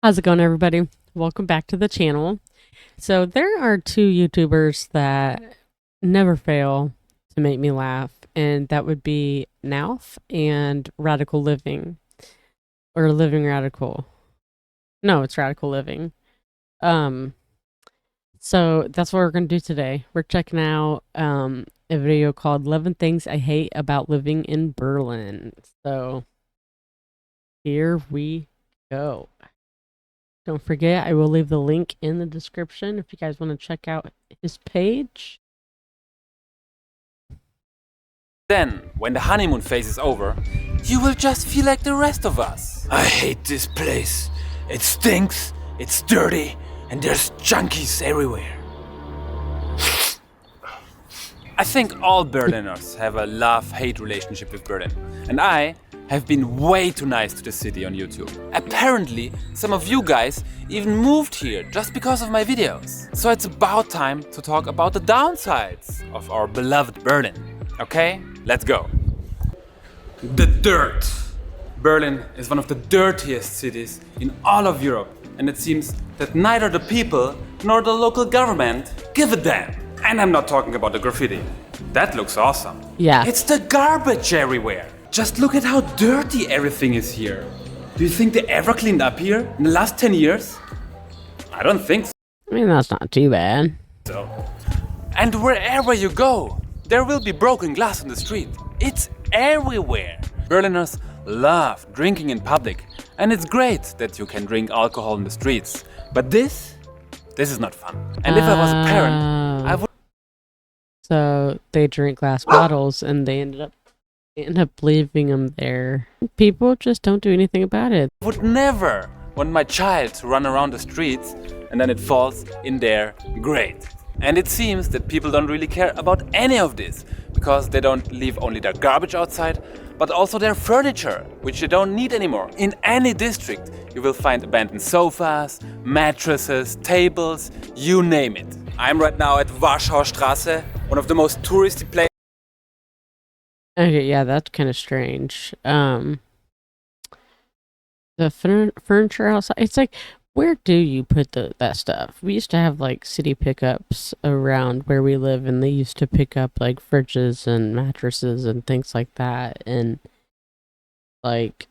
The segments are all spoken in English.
How's it going, everybody? Welcome back to the channel. So there are two YouTubers that never fail to make me laugh, and that would be Nauf and Radical Living, or Living Radical. No, it's Radical Living. So that's what we're gonna do today. We're checking out a video called 11 Things I Hate About Living in Berlin. So here we go. Don't forget, I will leave the link in the description if you guys want to check out his page. Then, when the honeymoon phase is over, you will just feel like the rest of us. I hate this place. It stinks, it's dirty, and there's junkies everywhere. I think all Berliners have a love-hate relationship with Berlin, and I have been way too nice to the city on YouTube. Apparently, some of you guys even moved here just because of my videos. So it's about time to talk about the downsides of our beloved Berlin. Okay, let's go. The dirt. Berlin is one of the dirtiest cities in all of Europe, and it seems that neither the people nor the local government give a damn. And I'm not talking about the graffiti. That looks awesome. Yeah. It's the garbage everywhere. Just look at how dirty everything is here. Do you think they ever cleaned up here in the last 10 years? I don't think I mean, that's not too bad. so. And wherever you go, there will be broken glass on the street. It's everywhere. Berliners love drinking in public, and it's great that you can drink alcohol in the streets. But this is not fun. And if I was a parent, I would. So they drink glass bottles, and they end up leaving them there. People just don't do anything about it. Would never want my child to run around the streets and then it falls in their grate. And it seems that people don't really care about any of this because they don't leave only their garbage outside, but also their furniture, which they don't need anymore. In any district, you will find abandoned sofas, mattresses, tables, you name it. I'm right now at Warschauer Straße, one of the most touristy places. Okay, yeah, that's kind of strange. The furniture outside, it's like, where do you put that stuff? We used to have like city pickups around where we live, and they used to pick up like fridges and mattresses and things like that. And like,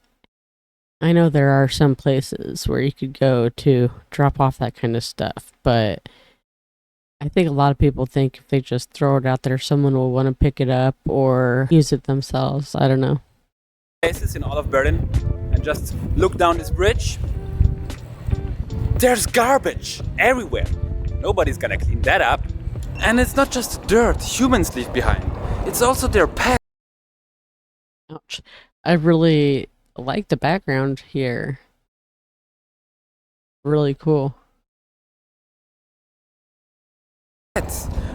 I know there are some places where you could go to drop off that kind of stuff, but I think a lot of people think if they just throw it out there, someone will want to pick it up or use it themselves. I don't know. Places in all of Berlin, and just look down this bridge. There's garbage everywhere. Nobody's gonna clean that up. And it's not just dirt humans leave behind. It's also their pets. Ouch. I really like the background here. Really cool.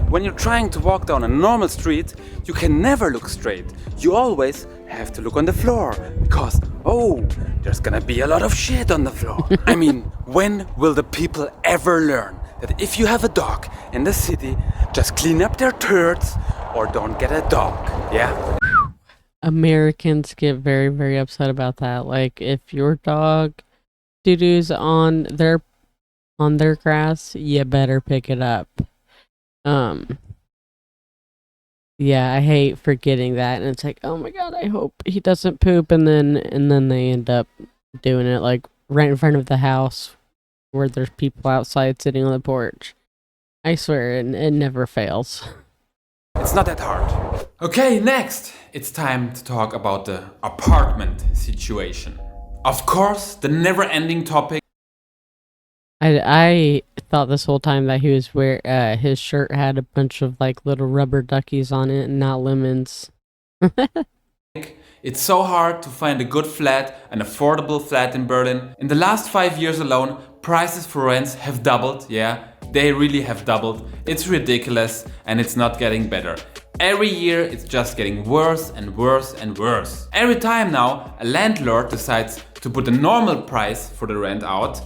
When you're trying to walk down a normal street, you can never look straight. You always have to look on the floor because, oh, there's gonna be a lot of shit on the floor. I mean, when will the people ever learn that if you have a dog in the city, just clean up their turds or don't get a dog, yeah? Americans get very, very upset about that. Like, if your dog doo-doos on their grass, you better pick it up. Yeah, I hate forgetting that, and it's like, oh my god, I hope he doesn't poop, and then they end up doing it like right in front of the house where there's people outside sitting on the porch. I swear, it never fails. It's not that hard. Okay, next, it's time to talk about the apartment situation. Of course, the never-ending topic. I thought this whole time that he was his shirt had a bunch of like little rubber duckies on it and not lemons. It's so hard to find a good flat, an affordable flat in Berlin. In the last 5 years alone, prices for rents have doubled. Yeah, they really have doubled. It's ridiculous and it's not getting better. Every year it's just getting worse and worse and worse. Every time now a landlord decides to put a normal price for the rent out,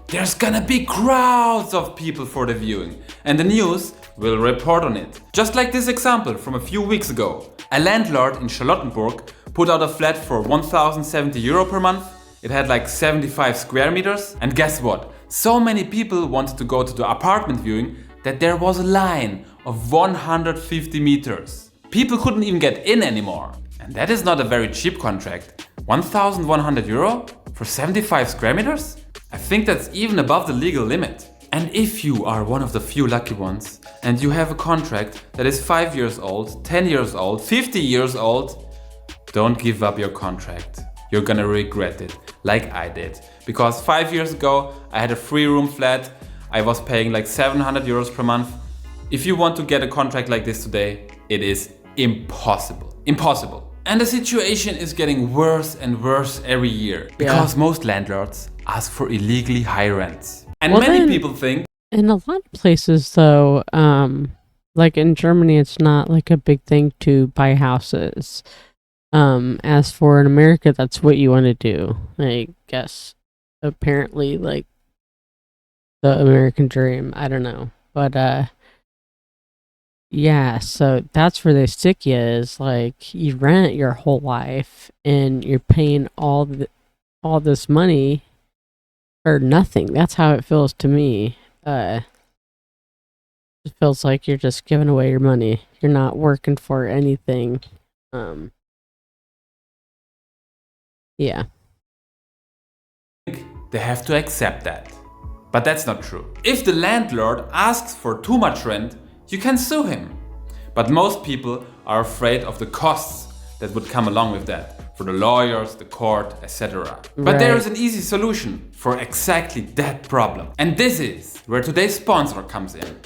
there's gonna be crowds of people for the viewing, and the news will report on it. Just like this example from a few weeks ago. A landlord in Charlottenburg put out a flat for 1,070 euro per month, It had like 75 square meters. And guess what? So many people wanted to go to the apartment viewing that there was a line of 150 meters. People couldn't even get in anymore. And that is not a very cheap contract. 1,100 euro for 75 square meters? I think that's even above the legal limit. And if you are one of the few lucky ones and you have a contract that is 5 years old, 10 years old, 50 years old, don't give up your contract. You're gonna regret it, like I did. Because 5 years ago, I had a 3-room flat. I was paying like 700 euros per month. If you want to get a contract like this today, it is impossible. Impossible. And the situation is getting worse and worse every year. Because most landlords ask for illegally high rents. And many people think... In a lot of places though, like in Germany, it's not like a big thing to buy houses. As for in America, that's what you want to do. I guess apparently like the American dream. I don't know. But yeah, so that's where they stick you is like you rent your whole life and you're paying all this money for nothing. That's how it feels to me. It feels like you're just giving away your money. You're not working for anything. Yeah. They have to accept that. But that's not true. If the landlord asks for too much rent, you can sue him. But most people are afraid of the costs that would come along with that. For the lawyers, the court, etc. But there is an easy solution for exactly that problem. And this is where today's sponsor comes in.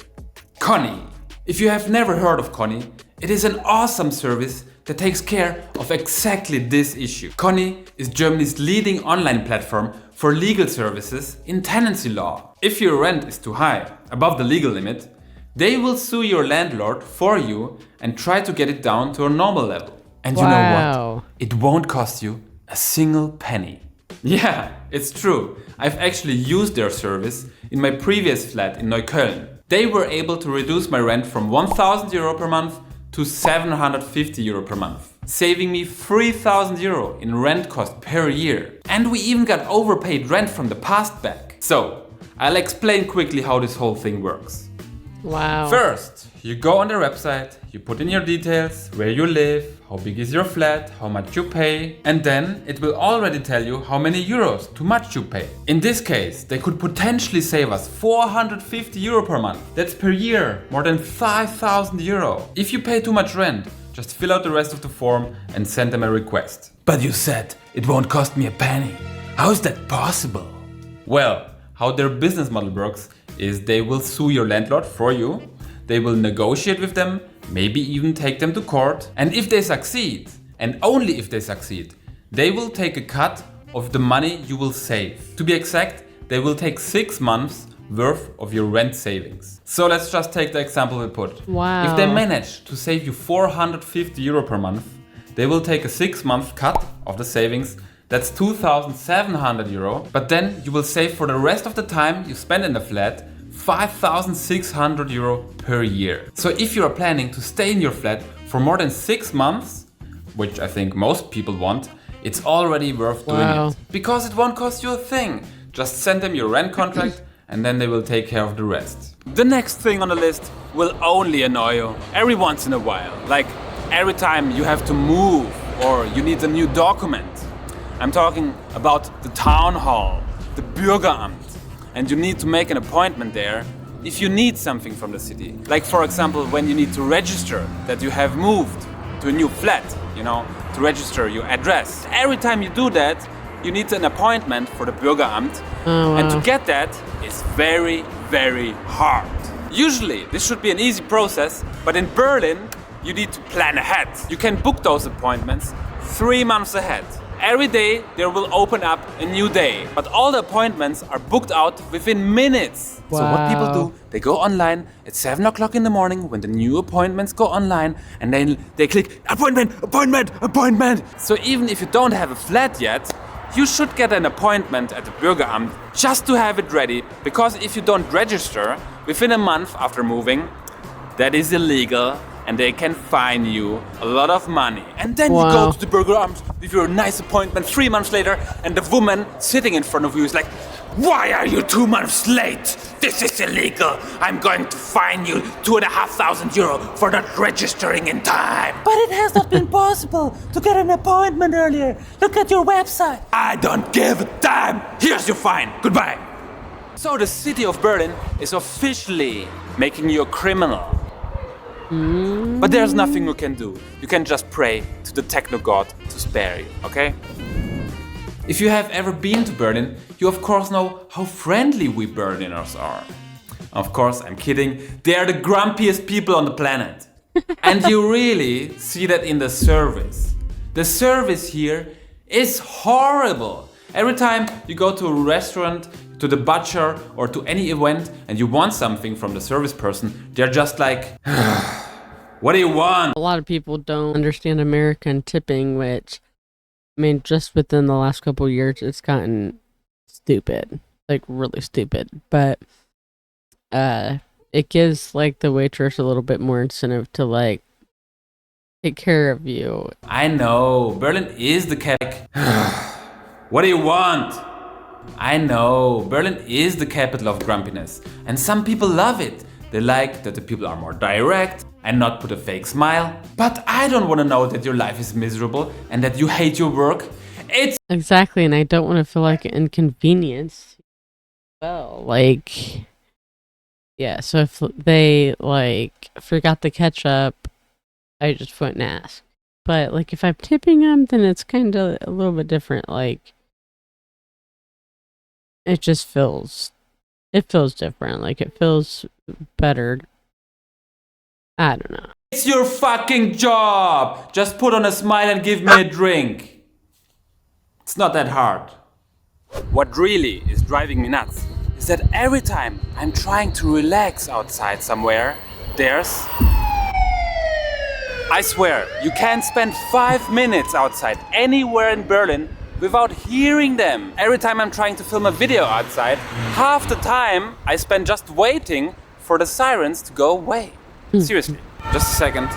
Conny. If you have never heard of Conny, it is an awesome service that takes care of exactly this issue. Conny is Germany's leading online platform for legal services in tenancy law. If your rent is too high, above the legal limit, they will sue your landlord for you and try to get it down to a normal level. And you know what? It won't cost you a single penny. Yeah, it's true. I've actually used their service in my previous flat in Neukölln. They were able to reduce my rent from 1,000 euro per month to 750 euro per month, saving me 3,000 euro in rent cost per year. And we even got overpaid rent from the past back. So, I'll explain quickly how this whole thing works. Wow. First, you go on their website, you put in your details, where you live, how big is your flat, how much you pay, and then it will already tell you how many euros too much you pay. In this case, they could potentially save us 450 euro per month. That's per year, more than 5,000 euro. If you pay too much rent, just fill out the rest of the form and send them a request. But you said it won't cost me a penny. How is that possible? Well, how their business model works is they will sue your landlord for you, they will negotiate with them, maybe even take them to court, and if they succeed, and only if they succeed, they will take a cut of the money you will save. To be exact, they will take 6 months worth of your rent savings. So let's just take the example we put. Wow. If they manage to save you 450 euro per month, they will take a 6-month cut of the savings. That's 2,700 euro, but then you will save for the rest of the time you spend in the flat 5,600 euro per year. So if you are planning to stay in your flat for more than 6 months, which I think most people want, it's already worth doing it. Because it won't cost you a thing. Just send them your rent contract and then they will take care of the rest. The next thing on the list will only annoy you every once in a while. Like every time you have to move or you need a new document. I'm talking about the town hall, the Bürgeramt, and you need to make an appointment there if you need something from the city. Like for example, when you need to register that you have moved to a new flat, to register your address. Every time you do that, you need an appointment for the Bürgeramt, and to get that is very, very hard. Usually, this should be an easy process, but in Berlin, you need to plan ahead. You can book those appointments 3 months ahead. Every day there will open up a new day, but all the appointments are booked out within minutes. Wow. So what people do, they go online at 7 o'clock in the morning when the new appointments go online, and then they click appointment, appointment, appointment. So even if you don't have a flat yet, you should get an appointment at the Bürgeramt just to have it ready, because if you don't register within a month after moving, that is illegal and they can fine you a lot of money. And then you Wow. go to the Burger Arms with your nice appointment 3 months later, and the woman sitting in front of you is like, "Why are you 2 months late? This is illegal. I'm going to fine you €2,500 for not registering in time." But it has not been possible to get an appointment earlier. Look at your website. I don't give a damn. Here's your fine. Goodbye. So the city of Berlin is officially making you a criminal. But there's nothing you can do. You can just pray to the techno god to spare you, okay? If you have ever been to Berlin, you of course know how friendly we Berliners are. Of course, I'm kidding. They are the grumpiest people on the planet. And you really see that in the service. The service here is horrible. Every time you go to a restaurant, to the butcher, or to any event and you want something from the service person, they're just like, "What do you want?" A lot of people don't understand American tipping, which, I mean, just within the last couple of years, it's gotten stupid, like really stupid. But it gives like the waitress a little bit more incentive to like take care of you. I know, Berlin is the What do you want? I know, Berlin is the capital of grumpiness. And some people love it. They like that the people are more direct and not put a fake smile. But I don't want to know that your life is miserable and that you hate your work. It's Exactly, and I don't want to feel like an inconvenience. Well, like, yeah, so if they like forgot the ketchup, I just wouldn't ask. But like if I'm tipping them, then it's kind of a little bit different. Like, it just feels different. Like it feels better. I don't know. It's your fucking job! Just put on a smile and give me a drink. It's not that hard. What really is driving me nuts is that every time I'm trying to relax outside somewhere, there's... I swear, you can't spend 5 minutes outside anywhere in Berlin without hearing them. Every time I'm trying to film a video outside, half the time I spend just waiting for the sirens to go away. Seriously, just a second.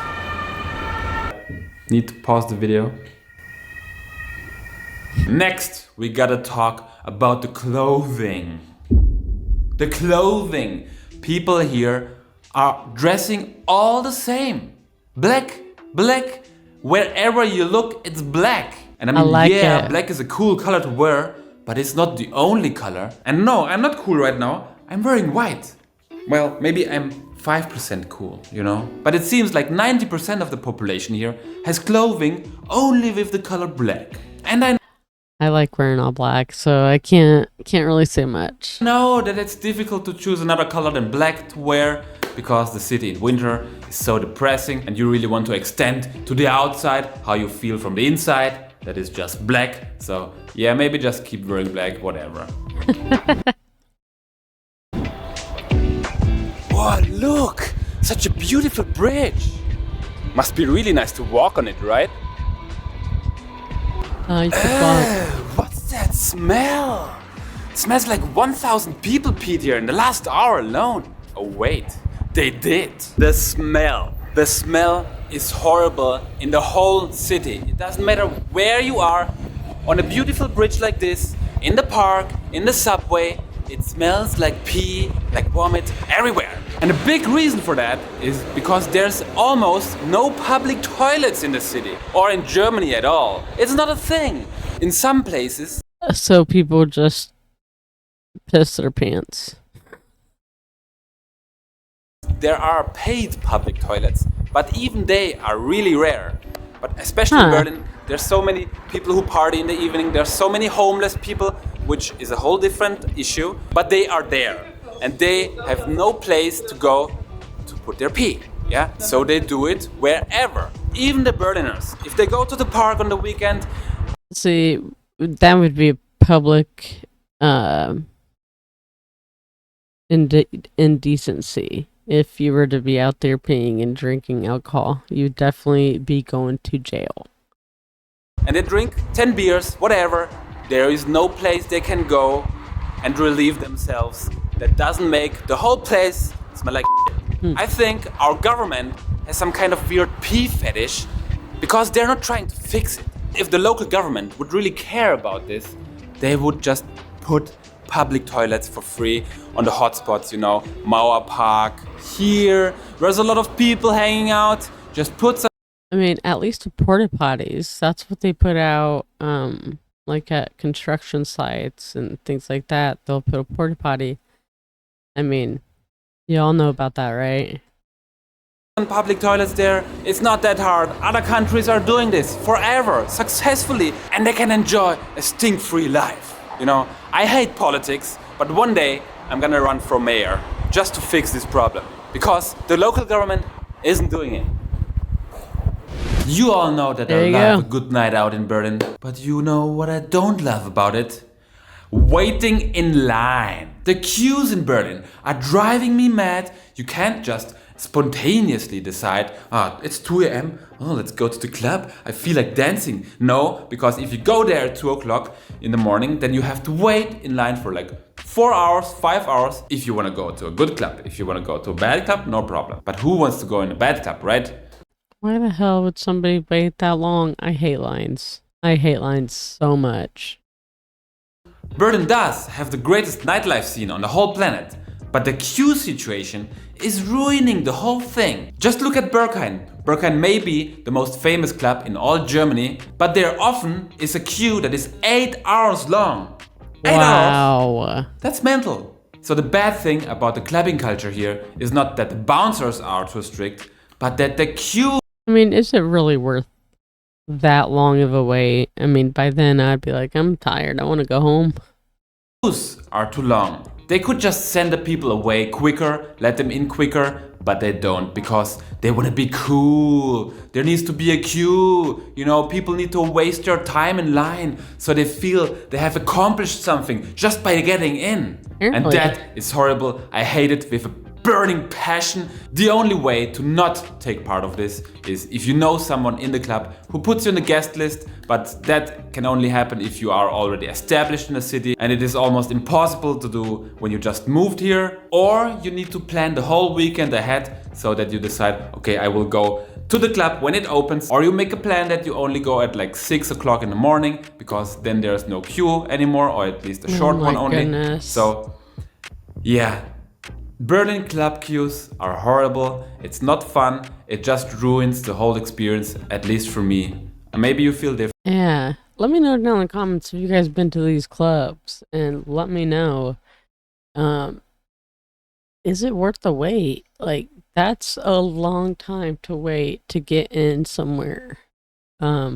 Need to pause the video. Next, we gotta talk about the clothing. The clothing. People here are dressing all the same. Black, black. Wherever you look, it's black. And I mean, like yeah, it. black is a cool color to wear, but it's not the only color. And no, I'm not cool right now. I'm wearing white. Well, maybe I'm 5% cool, you know? But it seems like 90% of the population here has clothing only with the color black. And I I like wearing all black, so I can't really say much. know that it's difficult to choose another color than black to wear because the city in winter is so depressing and you really want to extend to the outside how you feel from the inside. That is just black. So yeah, maybe just keep wearing black, whatever. Wow, look! Such a beautiful bridge! Must be really nice to walk on it, right? You could walk. What's that smell? It smells like 1,000 people peed here in the last hour alone. Oh wait, they did. The smell is horrible in the whole city. It doesn't matter where you are, on a beautiful bridge like this, in the park, in the subway, it smells like pee, like vomit, everywhere. And a big reason for that is because there's almost no public toilets in the city, or in Germany at all. It's not a thing. In some places, So people just piss their pants. there are paid public toilets, but even they are really rare. But especially in Berlin, there's so many people who party in the evening, there's so many homeless people, which is a whole different issue, but they are there. And they have no place to go to put their pee, yeah? So they do it wherever. Even the Berliners, if they go to the park on the weekend, See, that would be public indecency. If you were to be out there peeing and drinking alcohol, you'd definitely be going to jail. and they drink 10 beers, whatever, there is no place they can go and relieve themselves that doesn't make the whole place smell like shit. I think our government has some kind of weird pee fetish because they're not trying to fix it. If the local government would really care about this, they would just put public toilets for free on the hotspots, you know, Mauer Park. Here, there's a lot of people hanging out. Just put some I mean, at least the porta potties. That's what they put out, like at construction sites and things like that. They'll put a porta potty. I mean, you all know about that, right? public toilets there. It's not that hard. Other countries are doing this forever, successfully, and they can enjoy a stink-free life. You know, I hate politics, but one day I'm gonna run for mayor just to fix this problem because the local government isn't doing it. You all know that There I you love go. a good night out in Berlin, but you know what I don't love about it? Waiting in line. The queues in Berlin are driving me mad. You can't just spontaneously decide, it's 2 a.m., let's go to the club, I feel like dancing. No, because if you go there at 2 o'clock in the morning, then you have to wait in line for like 4 hours, 5 hours, if you want to go to a good club. If you want to go to a bad club, no problem. But who wants to go in a bad club, right? Why the hell would somebody wait that long? I hate lines. I hate lines so much. Berlin does have the greatest nightlife scene on the whole planet, but the queue situation is ruining the whole thing. Just look at Berghain. Berghain may be the most famous club in all Germany, but there often is a queue that is 8 hours long. 8 hours? Wow. That's mental. So the bad thing about the clubbing culture here is not that the bouncers are too strict, but that the queue I mean, is it really worth that long of a wait? I mean, by then I'd be like, I'm tired. I want to go home. queues are too long. They could just send the people away quicker, let them in quicker, but they don't because they want to be cool. There needs to be a queue. You know, people need to waste their time in line so they feel they have accomplished something just by getting in. And Apparently. that is horrible. I hate it with a burning passion. The only way to not take part of this is if you know someone in the club who puts you on the guest list, but that can only happen if you are already established in the city, and it is almost impossible to do when you just moved here, or you need to plan the whole weekend ahead so that you decide, okay, I will go to the club when it opens, or you make a plan that you only go at like 6 o'clock in the morning because then there's no queue anymore, or at least a short my one only. goodness. So yeah, Berlin club queues are horrible. It's not fun. It just ruins the whole experience, at least for me. Maybe you feel different. Yeah. Let me know down in the comments if you guys been to these clubs, and let me know, is it worth the wait? Like, that's a long time to wait to get in somewhere. That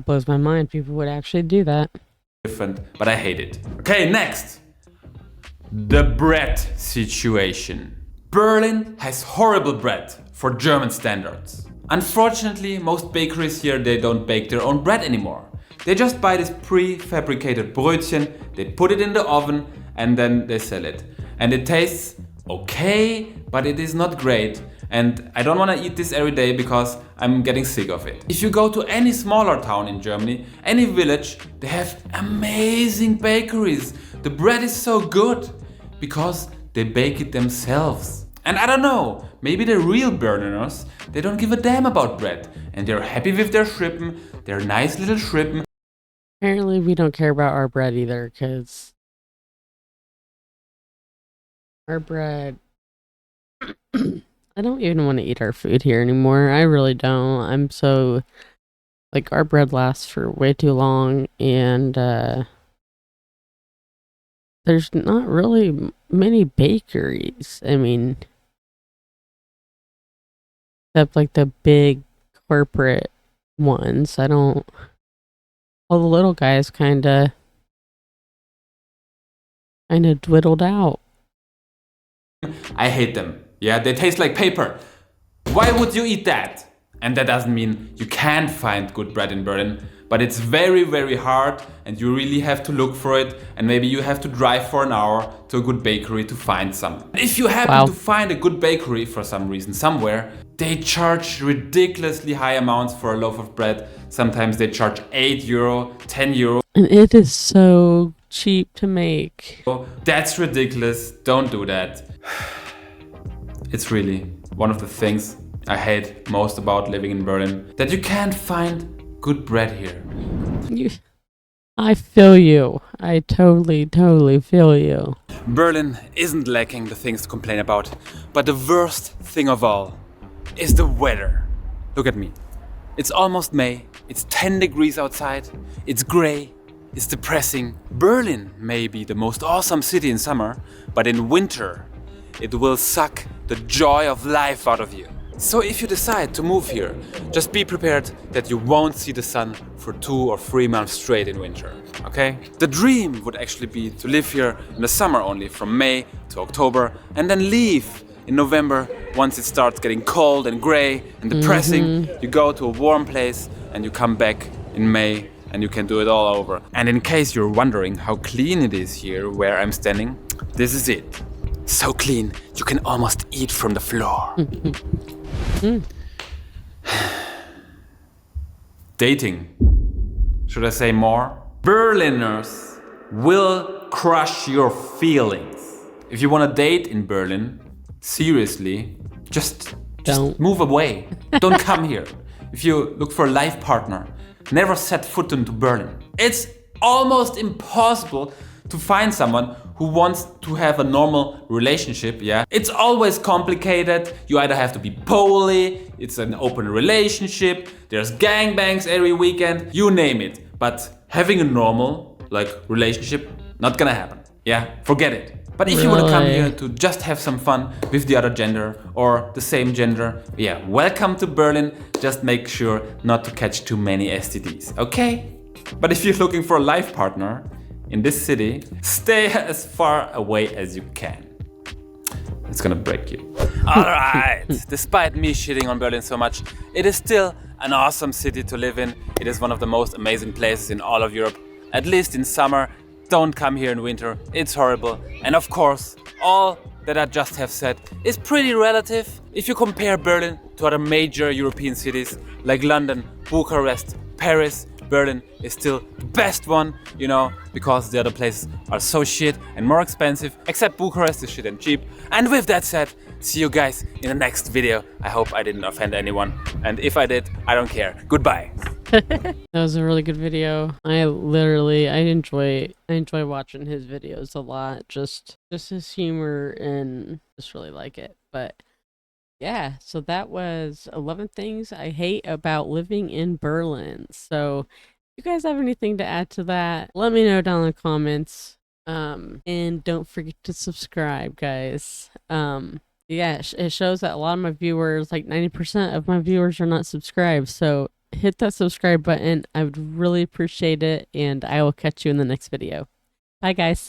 blows my mind. People would actually do that. But I hate it. Okay, next. The bread situation. Berlin has horrible bread for German standards. Unfortunately, most bakeries here, they don't bake their own bread anymore. They just buy this prefabricated Brötchen, they put it in the oven, and then they sell it. And it tastes okay, but it is not great. And I don't want to eat this every day because I'm getting sick of it. If you go to any smaller town in Germany, any village, they have amazing bakeries. The bread is so good because they bake it themselves. And I don't know, maybe the real Berliners, they don't give a damn about bread. And they're happy with their Schrippen, their nice little Schrippen. Apparently, we don't care about our bread either, because our bread. I don't even want to eat our food here anymore. I really don't. I'm so. Like, our bread lasts for way too long, and there's not really many bakeries. I mean, except like the big corporate ones. I don't. All the little guys kind of dwiddled out. I hate them. Yeah, they taste like paper. Why would you eat that? And that doesn't mean you can't find good bread in Berlin, but it's very, very hard and you really have to look for it, and maybe you have to drive for an hour to a good bakery to find some. If you happen to find a good bakery for some reason somewhere, they charge ridiculously high amounts for a loaf of bread. Sometimes they charge €8, €10. And it is so cheap to make. Oh, that's ridiculous. Don't do that. It's really one of the things I hate most about living in Berlin, that you can't find good bread here. I feel you. I totally feel you. Berlin isn't lacking the things to complain about, but the worst thing of all is the weather. Look at me. It's almost May, it's 10 degrees outside, it's grey, it's depressing. Berlin may be the most awesome city in summer, but in winter it will suck the joy of life out of you. So if you decide to move here, just be prepared that you won't see the sun for 2 or 3 months straight in winter, okay? The dream would actually be to live here in the summer only, from May to October, and then leave in November once it starts getting cold and grey and depressing. You go to a warm place and you come back in May and you can do it all over. And in case you're wondering how clean it is here where I'm standing, this is it. So clean, you can almost eat from the floor. Dating. Should I say more? Berliners will crush your feelings. If you want to date in Berlin, seriously, just move away. Don't come here. If you look for a life partner, never set foot into Berlin. It's almost impossible to find someone who wants to have a normal relationship, yeah? It's always complicated. You either have to be poly, it's an open relationship, there's gangbangs every weekend, you name it. But having a normal, relationship, not gonna happen, yeah? Forget it. But if you want to come here to just have some fun with the other gender or the same gender, yeah, welcome to Berlin. Just make sure not to catch too many STDs, okay? But if you're looking for a life partner in this city, stay as far away as you can. It's gonna break you. Alright, despite me shitting on Berlin so much, it is still an awesome city to live in. It is one of the most amazing places in all of Europe, at least in summer. Don't come here in winter, it's horrible. And of course, all that I just have said is pretty relative. If you compare Berlin to other major European cities like London, Bucharest, Paris, Berlin is still the best one, you know, because the other places are so shit and more expensive, except Bucharest is shit and cheap. And with that said, see you guys in the next video. I hope I didn't offend anyone. And if I did, I don't care. Goodbye. That was a really good video. I enjoy watching his videos a lot. Just his humor, and just really like it. But yeah, so that was 11 things I hate about living in Berlin. So if you guys have anything to add to that, let me know down in the comments. And don't forget to subscribe, guys. Yeah, it shows that a lot of my viewers, like 90% of my viewers, are not subscribed. So hit that subscribe button. I would really appreciate it, and I will catch you in the next video. Bye, guys.